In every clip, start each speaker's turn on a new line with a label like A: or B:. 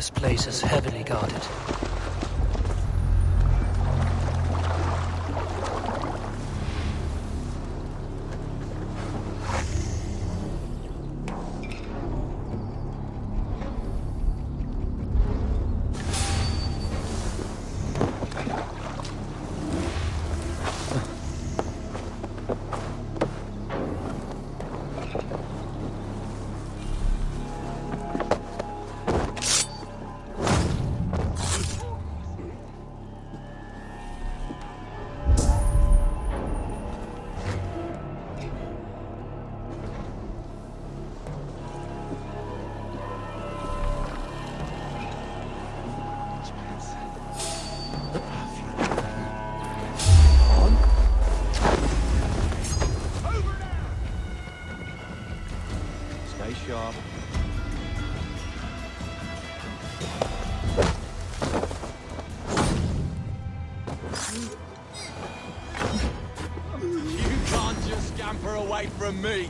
A: This place is heavily guarded.
B: Sharp.
C: You can't just scamper away from me.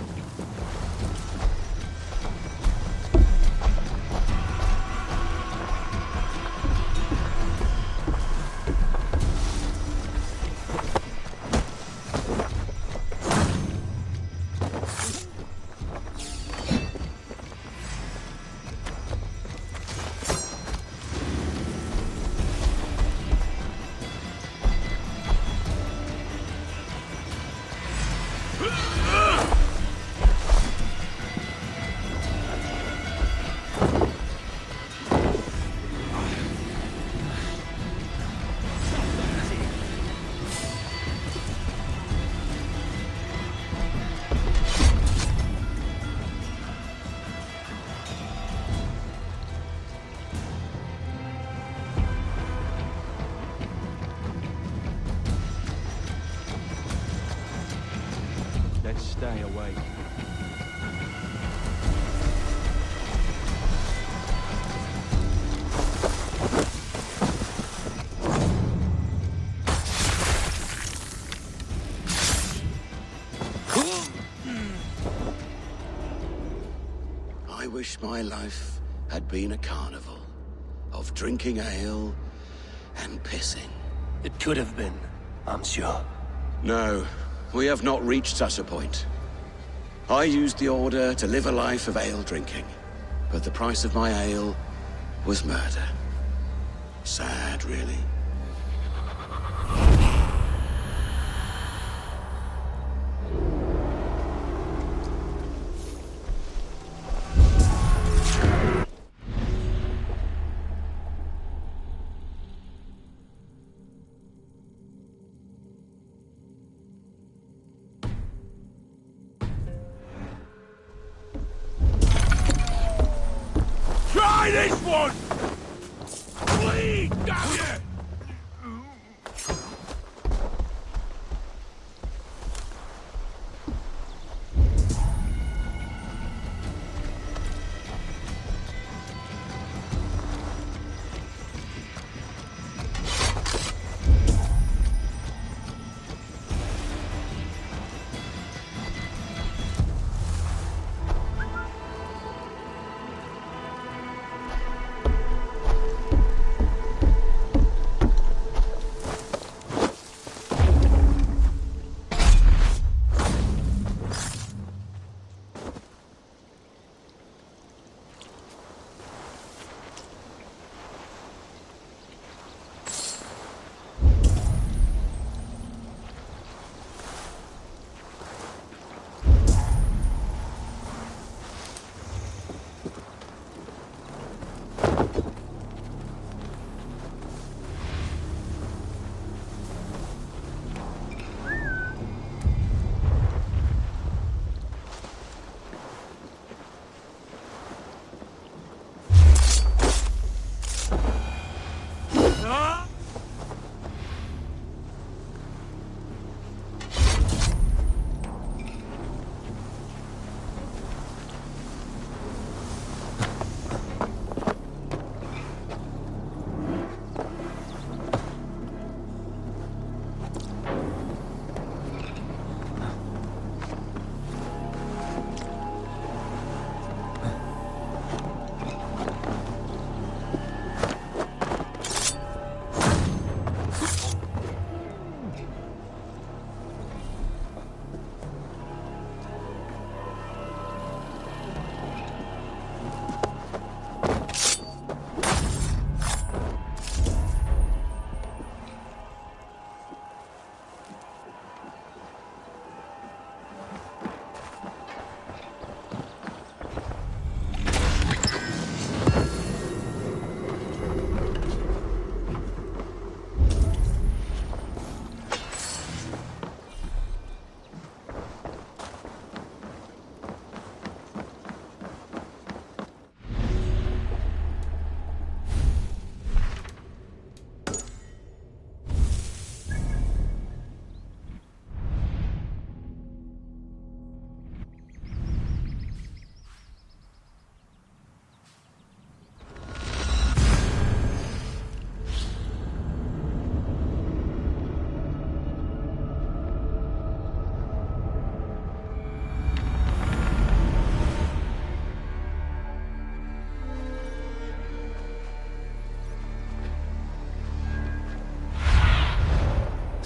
C: Let's stay awake.
D: I wish my life had been a carnival of drinking ale and pissing.
A: It could have been, I'm sure.
D: No, we have not reached such a point. I used the Order to live a life of ale drinking, but the price of my ale was murder. Sad, really.
C: Try this one! Please, damn you!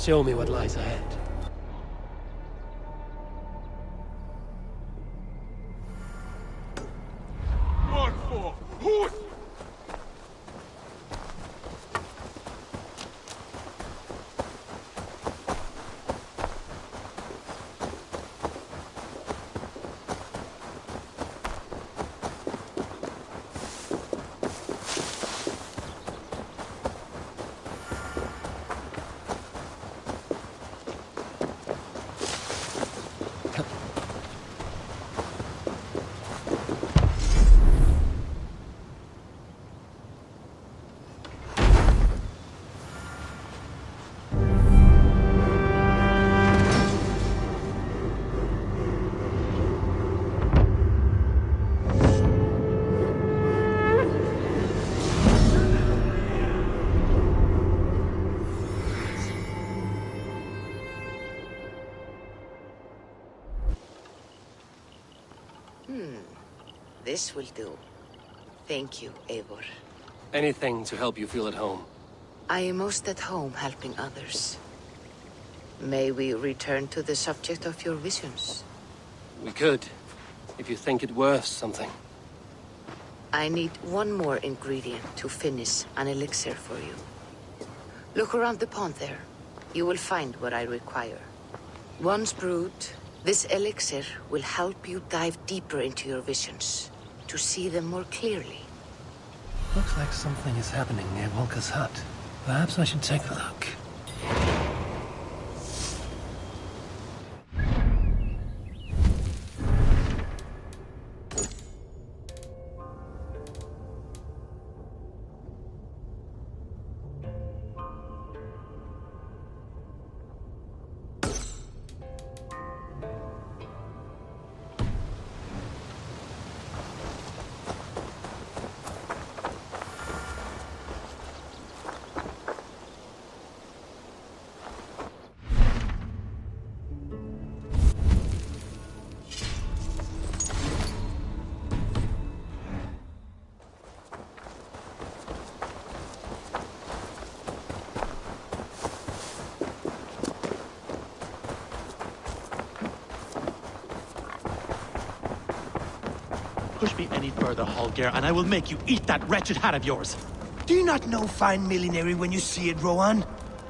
A: Show me what lies ahead.
C: What for? Who?
E: This will do. Thank you, Eivor.
A: Anything to help you feel at home.
E: I am most at home helping others. May we return to the subject of your visions?
A: We could, if you think it worth something.
E: I need one more ingredient to finish an elixir for you. Look around the pond there. You will find what I require. Once brewed, this elixir will help you dive deeper into your visions, to see them more clearly.
A: Looks like something is happening near Volker's hut. Perhaps I should take a look.
F: Push me any further, Holger, and I will make you eat that wretched hat of yours.
G: Do you not know fine millinery when you see it, Rowan?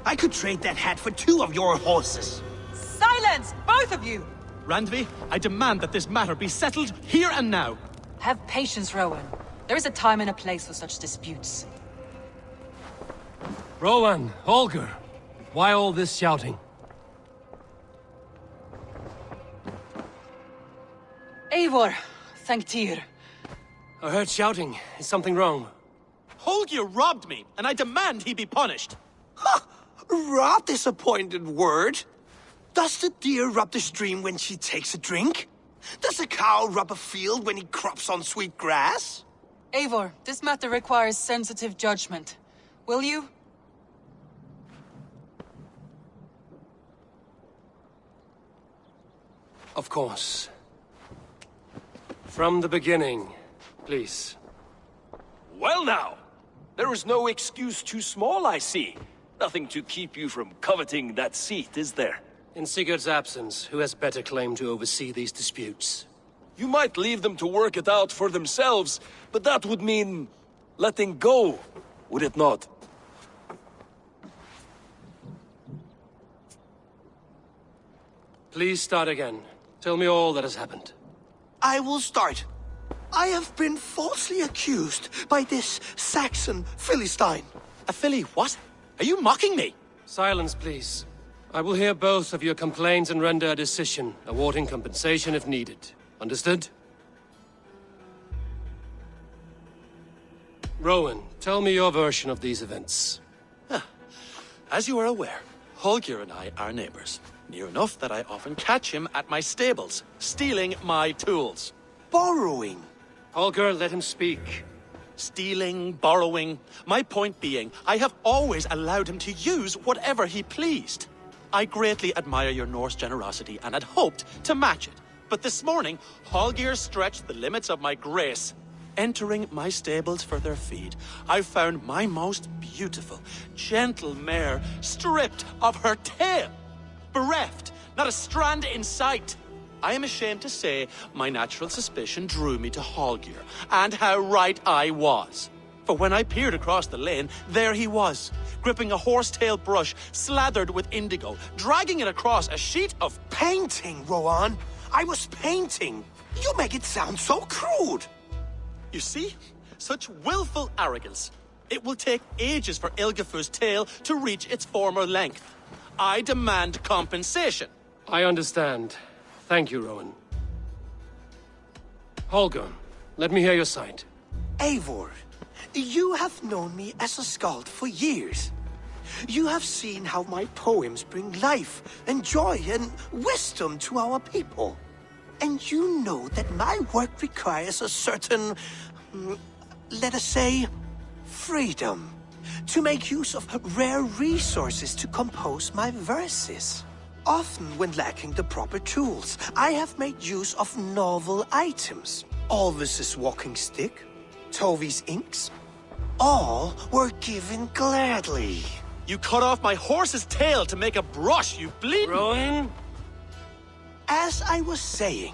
G: I could trade that hat for 2 of your horses.
H: Silence, both of you!
F: Randvi, I demand that this matter be settled here and now.
H: Have patience, Rowan. There is a time and a place for such disputes.
A: Rowan, Holger, why all this shouting?
H: Eivor, thank Tyr.
A: I heard shouting. Is something wrong?
F: Holger robbed me, and I demand he be punished.
G: Ha! Rot disappointed word. Does the deer rub the stream when she takes a drink? Does a cow rub a field when he crops on sweet grass?
H: Eivor, this matter requires sensitive judgment. Will you?
A: Of course. From the beginning, please.
C: Well now, there is no excuse too small, I see. Nothing to keep you from coveting that seat, is there?
A: In Sigurd's absence, who has better claim to oversee these disputes?
C: You might leave them to work it out for themselves, but that would mean letting go, would it not?
A: Please start again. Tell me all that has happened.
G: I will start. I have been falsely accused by this Saxon Philistine.
F: A filly, what? Are you mocking me?
A: Silence, please. I will hear both of your complaints and render a decision, awarding compensation if needed. Understood? Rowan, tell me your version of these events.
F: As you are aware, Holger and I are neighbors. Near enough that I often catch him at my stables, stealing my tools.
G: Borrowing.
A: Holger, let him speak.
F: Stealing, borrowing. My point being, I have always allowed him to use whatever he pleased. I greatly admire your Norse generosity and had hoped to match it. But this morning, Holger stretched the limits of my grace. Entering my stables for their feed, I found my most beautiful, gentle mare stripped of her tail. Bereft, not a strand in sight. I am ashamed to say my natural suspicion drew me to Hallgeir, and how right I was. For when I peered across the lane, there he was, gripping a horsetail brush slathered with indigo, dragging it across a sheet of...
G: Painting, Rowan. I was painting. You make it sound so crude.
F: You see? Such willful arrogance. It will take ages for Ilgafur's tail to reach its former length. I demand compensation.
A: I understand. Thank you, Rowan. Holger, let me hear your side.
G: Eivor, you have known me as a skald for years. You have seen how my poems bring life and joy and wisdom to our people. And you know that my work requires a certain, let us say, freedom. To make use of rare resources to compose my verses. Often when lacking the proper tools, I have made use of novel items. Alvis's walking stick, Tovi's inks, all were given gladly.
F: You cut off my horse's tail to make a brush, you bleeding...
A: Rowan?
G: As I was saying,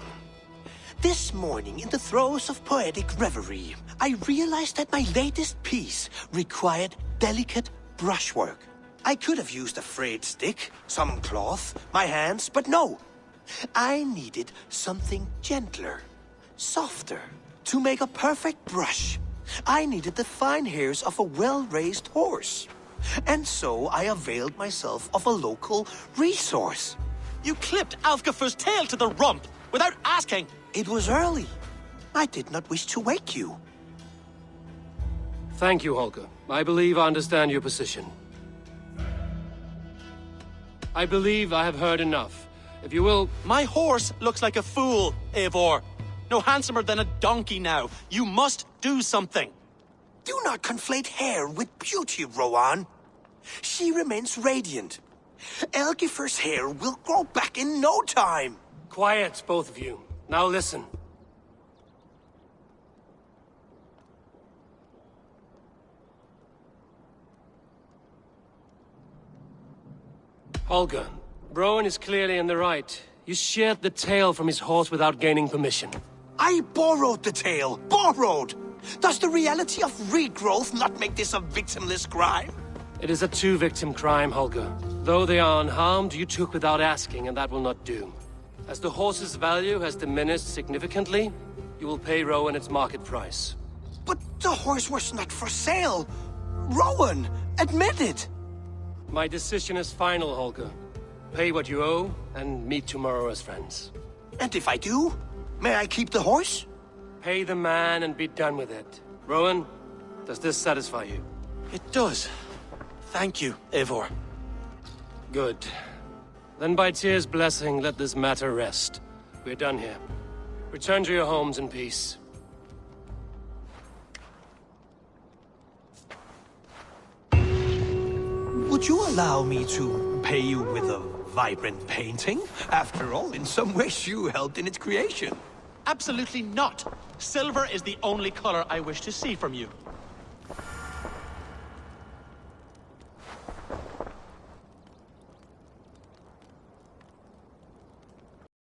G: this morning in the throes of poetic reverie, I realized that my latest piece required delicate brushwork. I could have used a frayed stick, some cloth, my hands, but no. I needed something gentler, softer. To make a perfect brush, I needed the fine hairs of a well-raised horse. And so I availed myself of a local resource.
F: You clipped Alfgafur's tail to the rump without asking.
G: It was early. I did not wish to wake you.
A: Thank you, Holger. I believe I understand your position. I believe I have heard enough. If you will...
F: My horse looks like a fool, Eivor. No handsomer than a donkey now. You must do something.
G: Do not conflate hair with beauty, Rowan. She remains radiant. Elgifur's hair will grow back in no time.
A: Quiet, both of you. Now listen. Holger, Rowan is clearly in the right. You sheared the tail from his horse without gaining permission.
G: I borrowed the tail. Borrowed! Does the reality of regrowth not make this a victimless crime?
A: It is a two-victim crime, Holger. Though they are unharmed, you took without asking, and that will not do. As the horse's value has diminished significantly, you will pay Rowan its market price.
G: But the horse was not for sale. Rowan, admit it.
A: My decision is final, Holger. Pay what you owe, and meet tomorrow as friends.
G: And if I do, may I keep the horse?
A: Pay the man and be done with it. Rowan, does this satisfy you?
F: It does. Thank you, Eivor.
A: Good. Then by Tyr's blessing, let this matter rest. We're done here. Return to your homes in peace.
G: Would you allow me to pay you with a vibrant painting? After all, in some ways you helped in its creation.
F: Absolutely not. Silver is the only color I wish to see from you.